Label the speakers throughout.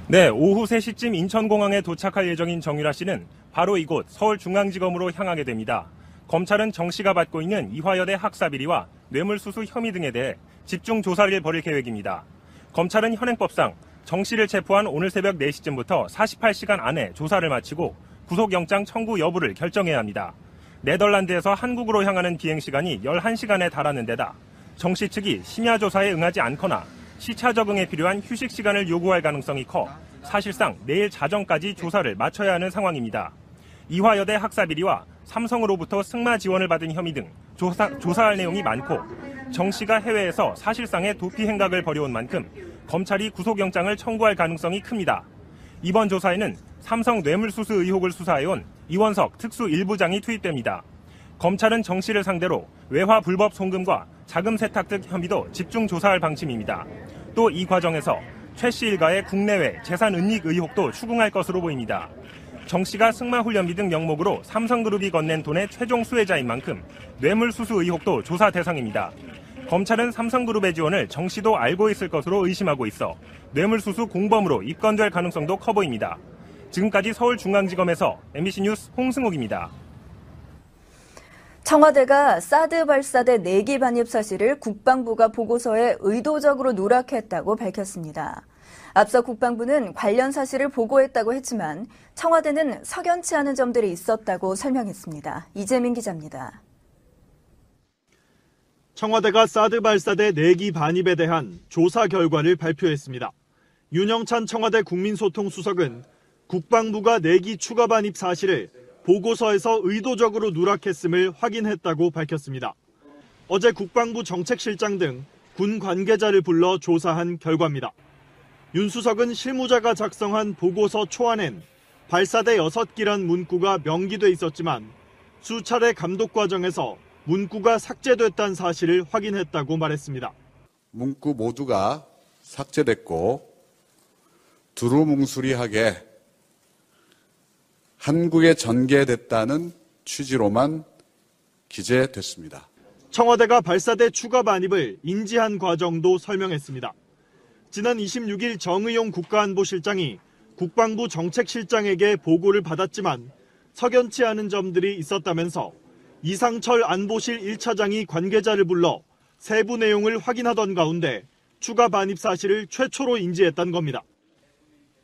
Speaker 1: 네, 오후 3시쯤 인천공항에 도착할 예정인 정유라 씨는 바로 이곳 서울중앙지검으로 향하게 됩니다. 검찰은 정 씨가 받고 있는 이화여대 학사비리와 뇌물수수 혐의 등에 대해 집중 조사를 벌일 계획입니다. 검찰은 현행법상 정 씨를 체포한 오늘 새벽 4시쯤부터 48시간 안에 조사를 마치고 구속영장 청구 여부를 결정해야 합니다. 네덜란드에서 한국으로 향하는 비행시간이 11시간에 달하는 데다 정 씨 측이 심야 조사에 응하지 않거나 시차 적응에 필요한 휴식 시간을 요구할 가능성이 커 사실상 내일 자정까지 조사를 마쳐야 하는 상황입니다. 이화여대 학사비리와 삼성으로부터 승마 지원을 받은 혐의 등 조사할 내용이 많고 정 씨가 해외에서 사실상의 도피 행각을 벌여온 만큼 검찰이 구속영장을 청구할 가능성이 큽니다. 이번 조사에는 삼성 뇌물수수 의혹을 수사해온 이원석 특수 1부장이 투입됩니다. 검찰은 정 씨를 상대로 외화 불법 송금과 자금 세탁 등 혐의도 집중 조사할 방침입니다. 또 이 과정에서 최 씨 일가의 국내외 재산 은닉 의혹도 추궁할 것으로 보입니다. 정 씨가 승마훈련비 등 명목으로 삼성그룹이 건넨 돈의 최종 수혜자인 만큼 뇌물수수 의혹도 조사 대상입니다. 검찰은 삼성그룹의 지원을 정 씨도 알고 있을 것으로 의심하고 있어 뇌물수수 공범으로 입건될 가능성도 커 보입니다. 지금까지 서울중앙지검에서 MBC 뉴스 홍승욱입니다.
Speaker 2: 청와대가 사드 발사대 4기 반입 사실을 국방부가 보고서에 의도적으로 누락했다고 밝혔습니다. 앞서 국방부는 관련 사실을 보고했다고 했지만 청와대는 석연치 않은 점들이 있었다고 설명했습니다. 이재민 기자입니다.
Speaker 3: 청와대가 사드 발사대 4기 반입에 대한 조사 결과를 발표했습니다. 윤영찬 청와대 국민소통수석은 국방부가 4기 추가 반입 사실을 보고서에서 의도적으로 누락했음을 확인했다고 밝혔습니다. 어제 국방부 정책실장 등 군 관계자를 불러 조사한 결과입니다. 윤 수석은 실무자가 작성한 보고서 초안엔 발사대 6기란 문구가 명기돼 있었지만 수차례 감독 과정에서 문구가 삭제됐다는 사실을 확인했다고 말했습니다.
Speaker 4: 문구 모두가 삭제됐고 두루뭉술하게 한국에 전개됐다는 취지로만 기재됐습니다.
Speaker 3: 청와대가 발사대 추가 반입을 인지한 과정도 설명했습니다. 지난 26일 정의용 국가안보실장이 국방부 정책실장에게 보고를 받았지만 석연치 않은 점들이 있었다면서 이상철 안보실 1차장이 관계자를 불러 세부 내용을 확인하던 가운데 추가 반입 사실을 최초로 인지했다는 겁니다.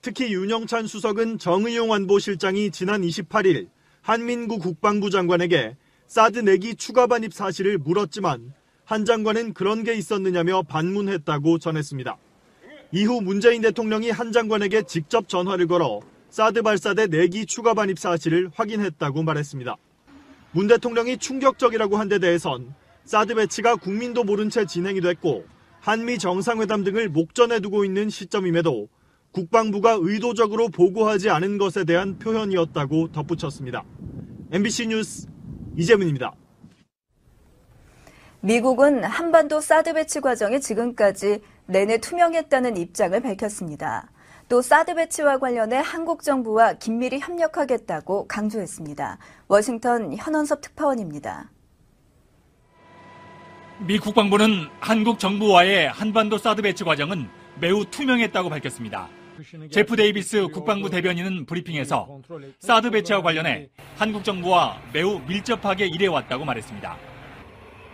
Speaker 3: 특히 윤영찬 수석은 정의용 안보실장이 지난 28일 한민구 국방부 장관에게 사드 4기 추가 반입 사실을 물었지만 한 장관은 그런 게 있었느냐며 반문했다고 전했습니다. 이후 문재인 대통령이 한 장관에게 직접 전화를 걸어 사드 발사대 4기 추가 반입 사실을 확인했다고 말했습니다. 문 대통령이 충격적이라고 한 데 대해선 사드 배치가 국민도 모른 채 진행이 됐고 한미 정상회담 등을 목전에 두고 있는 시점임에도 국방부가 의도적으로 보고하지 않은 것에 대한 표현이었다고 덧붙였습니다. MBC 뉴스 이재민입니다.
Speaker 2: 미국은 한반도 사드 배치 과정이 지금까지 내내 투명했다는 입장을 밝혔습니다. 또 사드 배치와 관련해 한국 정부와 긴밀히 협력하겠다고 강조했습니다. 워싱턴 현원섭 특파원입니다.
Speaker 5: 미 국방부는 한국 정부와의 한반도 사드 배치 과정은 매우 투명했다고 밝혔습니다. 제프 데이비스 국방부 대변인은 브리핑에서 사드 배치와 관련해 한국 정부와 매우 밀접하게 일해왔다고 말했습니다.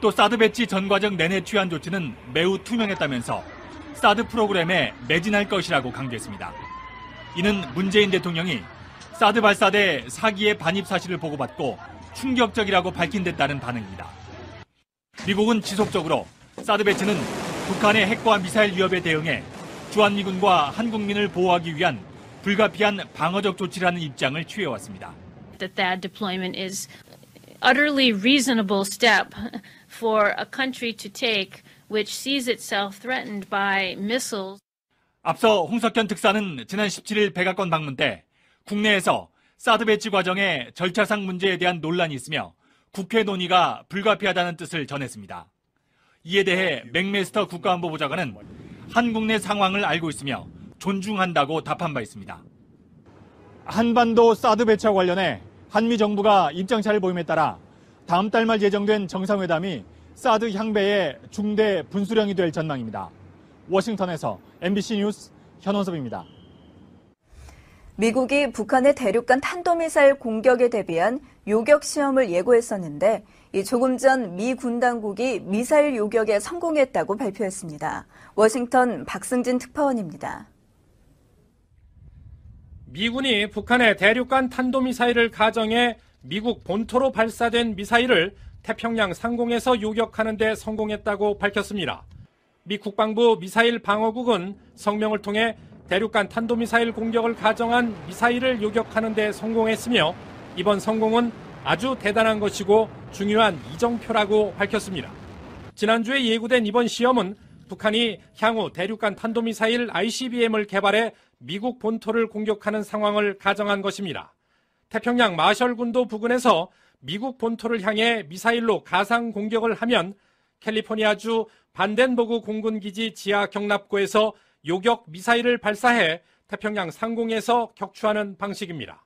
Speaker 5: 또 사드 배치 전 과정 내내 취한 조치는 매우 투명했다면서 사드 프로그램에 매진할 것이라고 강조했습니다. 이는 문재인 대통령이 사드 발사대 4기의 반입 사실을 보고받고 충격적이라고 밝힌 데 따른 반응입니다. 미국은 지속적으로 사드 배치는 북한의 핵과 미사일 위협에 대응해 주한미군과 한국민을 보호하기 위한 불가피한 방어적 조치라는 입장을 취해왔습니다.
Speaker 6: The THAAD deployment is utterly reasonable step for a country to take which sees itself threatened by missiles.
Speaker 5: 앞서 홍석현 특사는 지난 17일 백악관 방문 때 국내에서 사드 배치 과정의 절차상 문제에 대한 논란이 있으며 국회 논의가 불가피하다는 뜻을 전했습니다. 이에 대해 맥메스터 국가안보보좌관은 한국 내 상황을 알고 있으며 존중한다고 답한 바 있습니다. 한반도 사드 배치와 관련해 한미 정부가 입장차를 보임에 따라 다음 달 말 예정된 정상회담이 사드 향배의 중대 분수령이 될 전망입니다. 워싱턴에서 MBC 뉴스 현원섭입니다.
Speaker 2: 미국이 북한의 대륙간 탄도미사일 공격에 대비한 요격 시험을 예고했었는데 조금 전 미 군 당국이 미사일 요격에 성공했다고 발표했습니다. 워싱턴 박승진 특파원입니다.
Speaker 7: 미군이 북한의 대륙간 탄도미사일을 가정해 미국 본토로 발사된 미사일을 태평양 상공에서 요격하는 데 성공했다고 밝혔습니다. 미 국방부 미사일 방어국은 성명을 통해 대륙간 탄도미사일 공격을 가정한 미사일을 요격하는 데 성공했으며 이번 성공은 아주 대단한 것이고 중요한 이정표라고 밝혔습니다. 지난주에 예고된 이번 시험은 북한이 향후 대륙간 탄도미사일 ICBM을 개발해 미국 본토를 공격하는 상황을 가정한 것입니다. 태평양 마셜군도 부근에서 미국 본토를 향해 미사일로 가상 공격을 하면 캘리포니아주 반덴버그 공군기지 지하 경납고에서 요격 미사일을 발사해 태평양 상공에서 격추하는 방식입니다.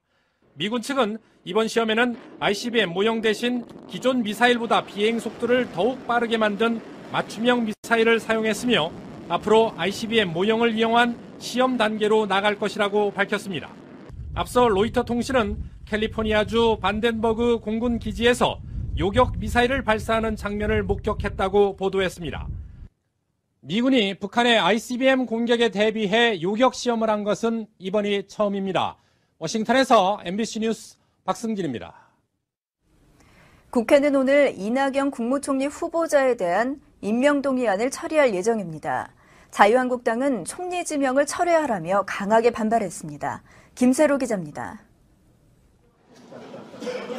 Speaker 7: 미군 측은 이번 시험에는 ICBM 모형 대신 기존 미사일보다 비행 속도를 더욱 빠르게 만든 맞춤형 미사일을 사용했으며 앞으로 ICBM 모형을 이용한 시험 단계로 나갈 것이라고 밝혔습니다. 앞서 로이터 통신은 캘리포니아주 반덴버그 공군 기지에서 요격 미사일을 발사하는 장면을 목격했다고 보도했습니다. 미군이 북한의 ICBM 공격에 대비해 요격 시험을 한 것은 이번이 처음입니다. 워싱턴에서 MBC 뉴스 박승진입니다.
Speaker 2: 국회는 오늘 이낙연 국무총리 후보자에 대한 임명동의안을 처리할 예정입니다. 자유한국당은 총리 지명을 철회하라며 강하게 반발했습니다. 김세로 기자입니다.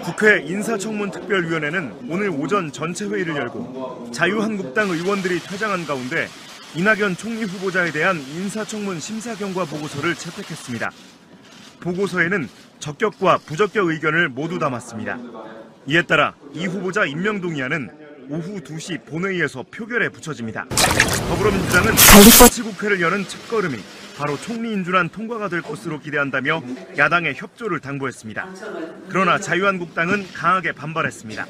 Speaker 1: 국회 인사청문특별위원회는 오늘 오전 전체 회의를 열고 자유한국당 의원들이 퇴장한 가운데 이낙연 총리 후보자에 대한 인사청문 심사 경과 보고서를 채택했습니다. 보고서에는 적격과 부적격 의견을 모두 담았습니다. 이에 따라 이 후보자 임명 동의안은 오후 2시 본회의에서 표결에 붙여집니다. 더불어민주당은 정치국회를 여는 첫걸음이 바로 총리 인준안 통과가 될 것으로 기대한다며 야당의 협조를 당부했습니다. 그러나 자유한국당은 강하게 반발했습니다.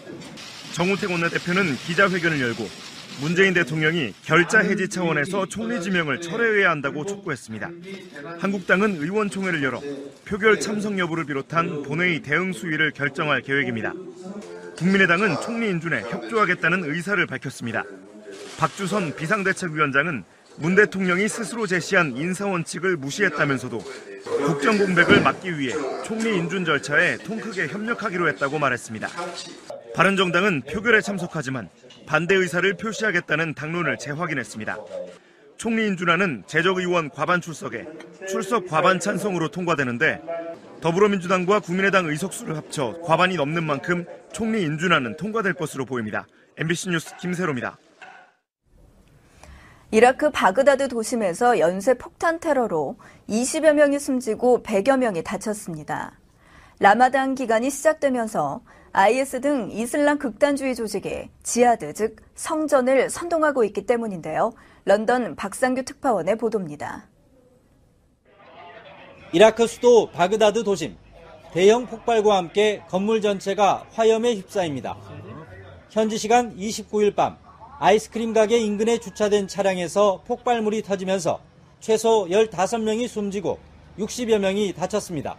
Speaker 1: 정우택 원내대표는 기자회견을 열고 문재인 대통령이 결자 해지 차원에서 총리 지명을 철회해야 한다고 촉구했습니다. 한국당은 의원총회를 열어 표결 참석 여부를 비롯한 본회의 대응 수위를 결정할 계획입니다. 국민의당은 총리 인준에 협조하겠다는 의사를 밝혔습니다. 박주선 비상대책위원장은 문 대통령이 스스로 제시한 인사원칙을 무시했다면서도 국정 공백을 막기 위해 총리 인준 절차에 통 크게 협력하기로 했다고 말했습니다. 바른정당은 표결에 참석하지만 반대 의사를 표시하겠다는 당론을 재확인했습니다. 총리 인준안은 재적의원 과반 출석에 출석 과반 찬성으로 통과되는데 더불어민주당과 국민의당 의석수를 합쳐 과반이 넘는 만큼 총리 인준안은 통과될 것으로 보입니다. MBC 뉴스 김세로입니다.
Speaker 2: 이라크 바그다드 도심에서 연쇄 폭탄 테러로 20여 명이 숨지고 100여 명이 다쳤습니다. 라마단 기간이 시작되면서 IS 등 이슬람 극단주의 조직이 지하드, 즉 성전을 선동하고 있기 때문인데요. 런던 박상규 특파원의 보도입니다.
Speaker 8: 이라크 수도 바그다드 도심, 대형 폭발과 함께 건물 전체가 화염에 휩싸입니다. 현지 시간 29일 밤 아이스크림 가게 인근에 주차된 차량에서 폭발물이 터지면서 최소 15명이 숨지고 60여 명이 다쳤습니다.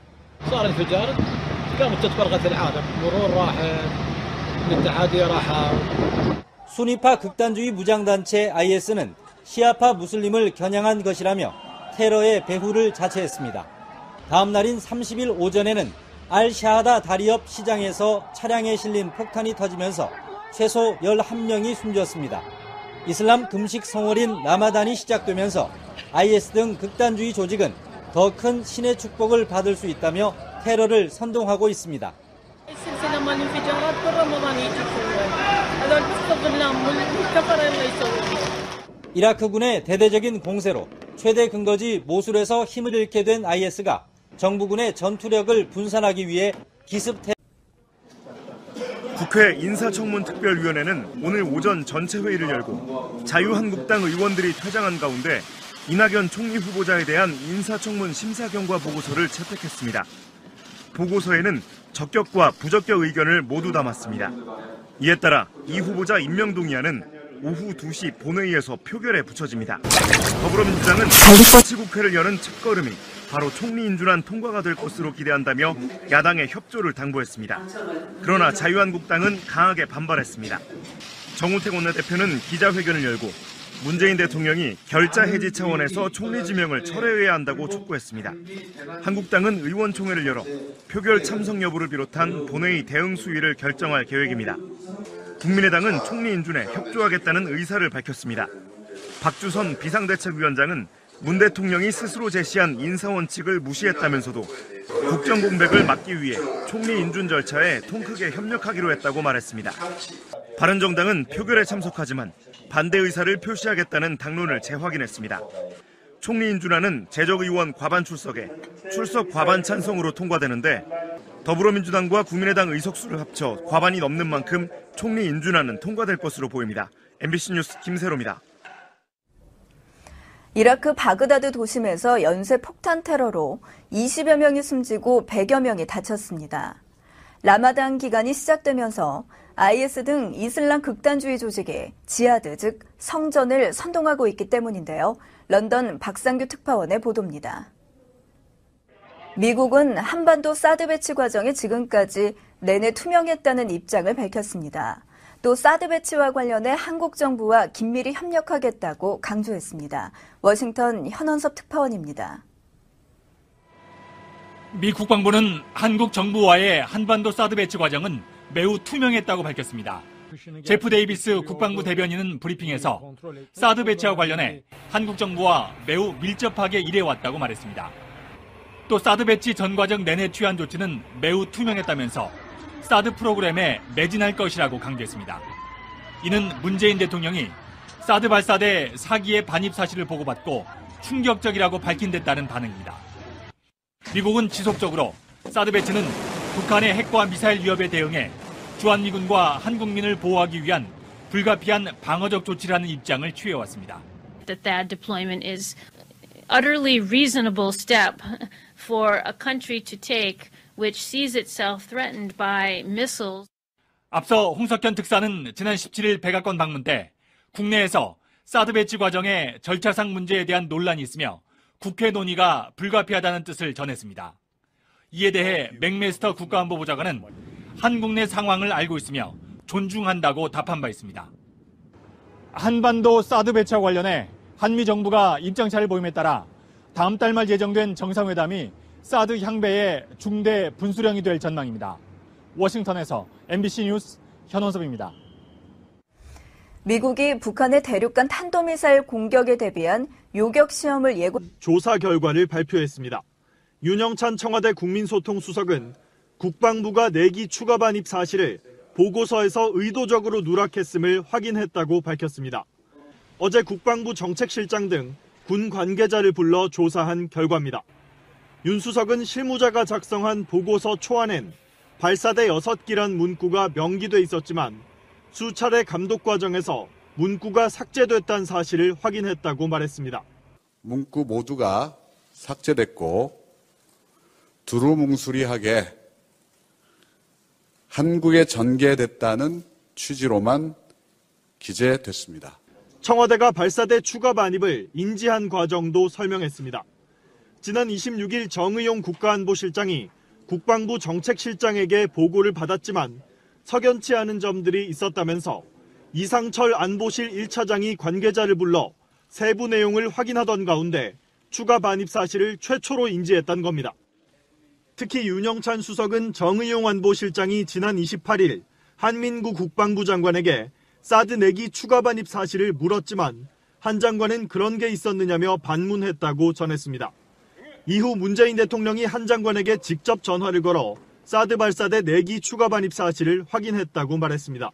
Speaker 8: 수니파 극단주의 무장단체 IS는 시아파 무슬림을 겨냥한 것이라며 테러의 배후를 자처했습니다. 다음 날인 30일 오전에는 알-샤하다 다리 옆 시장에서 차량에 실린 폭탄이 터지면서 최소 11명이 숨졌습니다. 이슬람 금식 성월인 라마단이 시작되면서 IS 등 극단주의 조직은 더 큰 신의 축복을 받을 수 있다며 테러를 선동하고 있습니다. 이라크군의 대대적인 공세로 최대 근거지 모술에서 힘을 잃게 된 IS가 정부군의 전투력을 분산하기 위해 기습
Speaker 1: 국회 인사청문특별위원회는 오늘 오전 전체 회의를 열고 자유한국당 의원들이 퇴장한 가운데 이낙연 총리 후보자에 대한 인사청문 심사 경과 보고서를 채택했습니다. 보고서에는 적격과 부적격 의견을 모두 담았습니다. 이에 따라 이 후보자 임명 동의안은
Speaker 9: 오후 2시 본회의에서 표결에 붙여집니다. 더불어민주당은 치국회를 여는 첫걸음이 바로 총리 인준안 통과가 될 것으로 기대한다며 야당의 협조를 당부했습니다. 그러나 자유한국당은 강하게 반발했습니다. 정우택 원내대표는 기자회견을 열고 문재인 대통령이 결자 해지 차원에서 총리 지명을 철회해야 한다고 촉구했습니다. 한국당은 의원총회를 열어 표결 참석 여부를 비롯한 본회의 대응 수위를 결정할 계획입니다. 국민의당은 총리 인준에 협조하겠다는 의사를 밝혔습니다. 박주선 비상대책위원장은 문 대통령이 스스로 제시한 인사원칙을 무시했다면서도 국정공백을 막기 위해 총리 인준 절차에 통 크게 협력하기로 했다고 말했습니다. 바른정당은 표결에 참석하지만 반대 의사를 표시하겠다는 당론을 재확인했습니다. 총리 인준안은 재적의원 과반 출석에 출석 과반 찬성으로 통과되는데 더불어민주당과 국민의당 의석수를 합쳐 과반이 넘는 만큼 총리 인준안은 통과될 것으로 보입니다. MBC 뉴스 김세로입니다.
Speaker 2: 이라크 바그다드 도심에서 연쇄 폭탄 테러로 20여 명이 숨지고 100여 명이 다쳤습니다. 라마단 기간이 시작되면서 IS 등 이슬람 극단주의 조직이 지하드, 즉 성전을 선동하고 있기 때문인데요. 런던 박상규 특파원의 보도입니다. 미국은 한반도 사드 배치 과정이 지금까지 내내 투명했다는 입장을 밝혔습니다. 또 사드 배치와 관련해 한국 정부와 긴밀히 협력하겠다고 강조했습니다. 워싱턴 현원섭 특파원입니다.
Speaker 5: 미 국방부는 한국 정부와의 한반도 사드 배치 과정은 매우 투명했다고 밝혔습니다. 제프 데이비스 국방부 대변인은 브리핑에서 사드 배치와 관련해 한국 정부와 매우 밀접하게 일해왔다고 말했습니다. 또 사드 배치 전 과정 내내 취한 조치는 매우 투명했다면서 사드 프로그램에 매진할 것이라고 강조했습니다. 이는 문재인 대통령이 사드 발사대 사기의 반입 사실을 보고받고 충격적이라고 밝힌 데 따른 반응입니다. 미국은 지속적으로 사드 배치는 북한의 핵과 미사일 위협에 대응해 주한미군과 한국민을 보호하기 위한 불가피한 방어적 조치라는 입장을 취해왔습니다.
Speaker 6: That THAAD deployment is utterly reasonable step for a country to take which sees itself threatened by missiles.
Speaker 5: 앞서 홍석현 특사는 지난 17일 백악관 방문 때 국내에서 사드 배치 과정의 절차상 문제에 대한 논란이 있으며 국회 논의가 불가피하다는 뜻을 전했습니다. 이에 대해 맥메스터 국가안보보좌관은 한국 내 상황을 알고 있으며 존중한다고 답한 바 있습니다. 한반도 사드 배치와 관련해 한미 정부가 입장차를 보임에 따라 다음 달 말 예정된 정상회담이 사드 향배의 중대 분수령이 될 전망입니다. 워싱턴에서 MBC 뉴스 현원섭입니다.
Speaker 2: 미국이 북한의 대륙간 탄도미사일 공격에 대비한 요격 시험을
Speaker 3: 조사 결과를 발표했습니다. 윤영찬 청와대 국민소통수석은 국방부가 내기 추가 반입 사실을 보고서에서 의도적으로 누락했음을 확인했다고 밝혔습니다. 어제 국방부 정책실장 등 군 관계자를 불러 조사한 결과입니다. 윤 수석은 실무자가 작성한 보고서 초안엔 발사대 6기란 문구가 명기돼 있었지만 수차례 감독 과정에서 문구가 삭제됐다는 사실을 확인했다고 말했습니다.
Speaker 4: 문구 모두가 삭제됐고 두루뭉술하게 한국에 전개됐다는 취지로만 기재됐습니다.
Speaker 3: 청와대가 발사대 추가 반입을 인지한 과정도 설명했습니다. 지난 26일 정의용 국가안보실장이 국방부 정책실장에게 보고를 받았지만 석연치 않은 점들이 있었다면서 이상철 안보실 1차장이 관계자를 불러 세부 내용을 확인하던 가운데 추가 반입 사실을 최초로 인지했다는 겁니다. 특히 윤영찬 수석은 정의용 안보실장이 지난 28일 한민구 국방부 장관에게 사드 내기 추가 반입 사실을 물었지만 한 장관은 그런 게 있었느냐며 반문했다고 전했습니다. 이후 문재인 대통령이 한 장관에게 직접 전화를 걸어 사드 발사대 내기 추가 반입 사실을 확인했다고 말했습니다.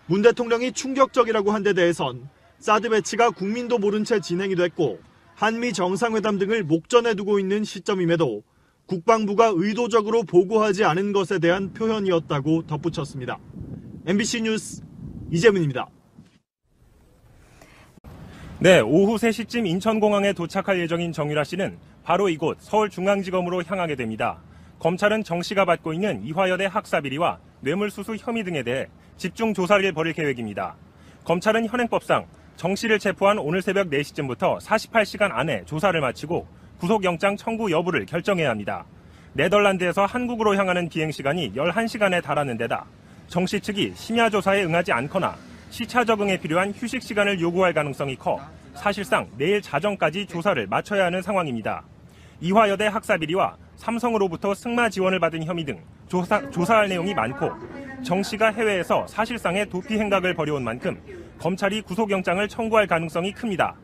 Speaker 3: 문 대통령이 충격적이라고 한 데 대해선 사드 배치가 국민도 모른 채 진행이 됐고 한미 정상회담 등을 목전에 두고 있는 시점임에도 국방부가 의도적으로 보고하지 않은 것에 대한 표현이었다고 덧붙였습니다. MBC 뉴스 이재문입니다.
Speaker 1: 네, 오후 3시쯤 인천공항에 도착할 예정인 정유라 씨는 바로 이곳 서울중앙지검으로 향하게 됩니다. 검찰은 정 씨가 받고 있는 이화여대 학사 비리와 뇌물수수 혐의 등에 대해 집중 조사를 벌일 계획입니다. 검찰은 현행법상 정 씨를 체포한 오늘 새벽 4시쯤부터 48시간 안에 조사를 마치고 구속영장 청구 여부를 결정해야 합니다. 네덜란드에서 한국으로 향하는 비행시간이 11시간에 달하는 데다 정 씨 측이 심야 조사에 응하지 않거나 시차 적응에 필요한 휴식 시간을 요구할 가능성이 커 사실상 내일 자정까지 조사를 마쳐야 하는 상황입니다. 이화여대 학사 비리와 삼성으로부터 승마 지원을 받은 혐의 등 조사할 내용이 많고 정 씨가 해외에서 사실상의 도피 행각을 벌여온 만큼 검찰이 구속영장을 청구할 가능성이 큽니다.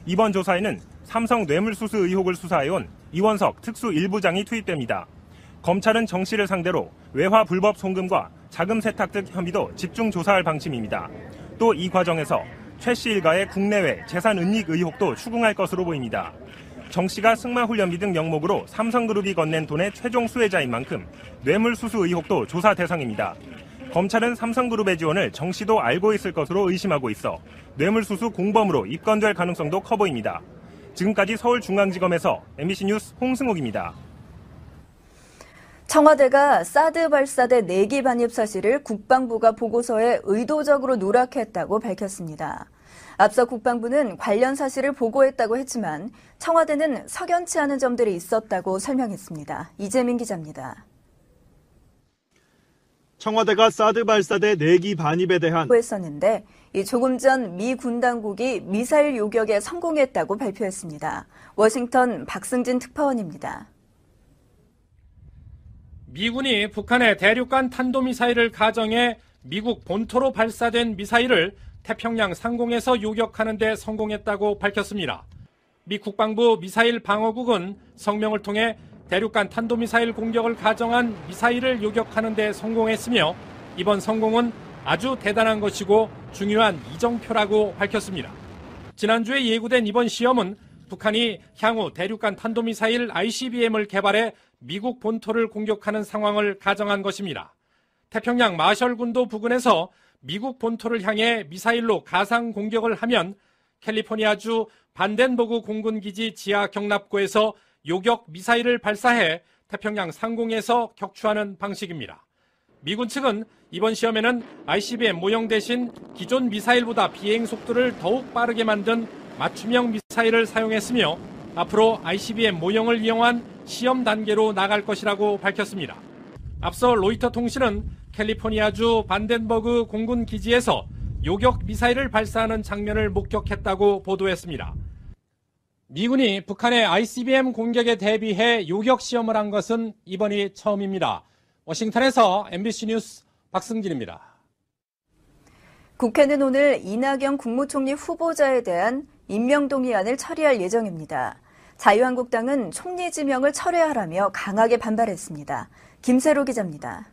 Speaker 1: 이번 조사에는 삼성 뇌물수수 의혹을 수사해온 이원석 특수 1부장이 투입됩니다. 검찰은 정 씨를 상대로 외화 불법 송금과 자금 세탁 등 혐의도 집중 조사할 방침입니다. 또 이 과정에서 최 씨 일가의 국내외 재산 은닉 의혹도 추궁할 것으로 보입니다. 정 씨가 승마훈련비 등 명목으로 삼성그룹이 건넨 돈의 최종 수혜자인 만큼 뇌물수수 의혹도 조사 대상입니다. 검찰은 삼성그룹의 지원을 정 씨도 알고 있을 것으로 의심하고 있어 뇌물수수 공범으로 입건될 가능성도 커 보입니다. 지금까지 서울중앙지검에서 MBC 뉴스 홍승욱입니다.
Speaker 2: 청와대가 사드 발사대 4기 반입 사실을 국방부가 보고서에 의도적으로 누락했다고 밝혔습니다. 앞서 국방부는 관련 사실을 보고했다고 했지만 청와대는 석연치 않은 점들이 있었다고 설명했습니다. 이재민 기자입니다.
Speaker 3: 청와대가 사드 발사대 4기 반입에 대한
Speaker 2: 했었는데 조금 전 미 군 당국이 미사일 요격에 성공했다고 발표했습니다. 워싱턴 박승진 특파원입니다.
Speaker 7: 미군이 북한의 대륙간 탄도미사일을 가정해 미국 본토로 발사된 미사일을 태평양 상공에서 요격하는 데 성공했다고 밝혔습니다. 미 국방부 미사일 방어국은 성명을 통해 대륙간 탄도미사일 공격을 가정한 미사일을 요격하는 데 성공했으며 이번 성공은 아주 대단한 것이고 중요한 이정표라고 밝혔습니다. 지난주에 예고된 이번 시험은 북한이 향후 대륙간 탄도미사일 ICBM을 개발해 미국 본토를 공격하는 상황을 가정한 것입니다. 태평양 마셜군도 부근에서 미국 본토를 향해 미사일로 가상 공격을 하면 캘리포니아주 반덴버그 공군기지 지하 경납고에서 요격 미사일을 발사해 태평양 상공에서 격추하는 방식입니다. 미군 측은 이번 시험에는 ICBM 모형 대신 기존 미사일보다 비행 속도를 더욱 빠르게 만든 맞춤형 미사일을 사용했으며 앞으로 ICBM 모형을 이용한 시험 단계로 나갈 것이라고 밝혔습니다. 앞서 로이터 통신은 캘리포니아주 반덴버그 공군 기지에서 요격 미사일을 발사하는 장면을 목격했다고 보도했습니다. 미군이 북한의 ICBM 공격에 대비해 요격 시험을 한 것은 이번이 처음입니다. 워싱턴에서 MBC 뉴스 박승진입니다.
Speaker 2: 국회는 오늘 이낙연 국무총리 후보자에 대한 임명동의안을 처리할 예정입니다. 자유한국당은 총리 지명을 철회하라며 강하게 반발했습니다. 김세로 기자입니다.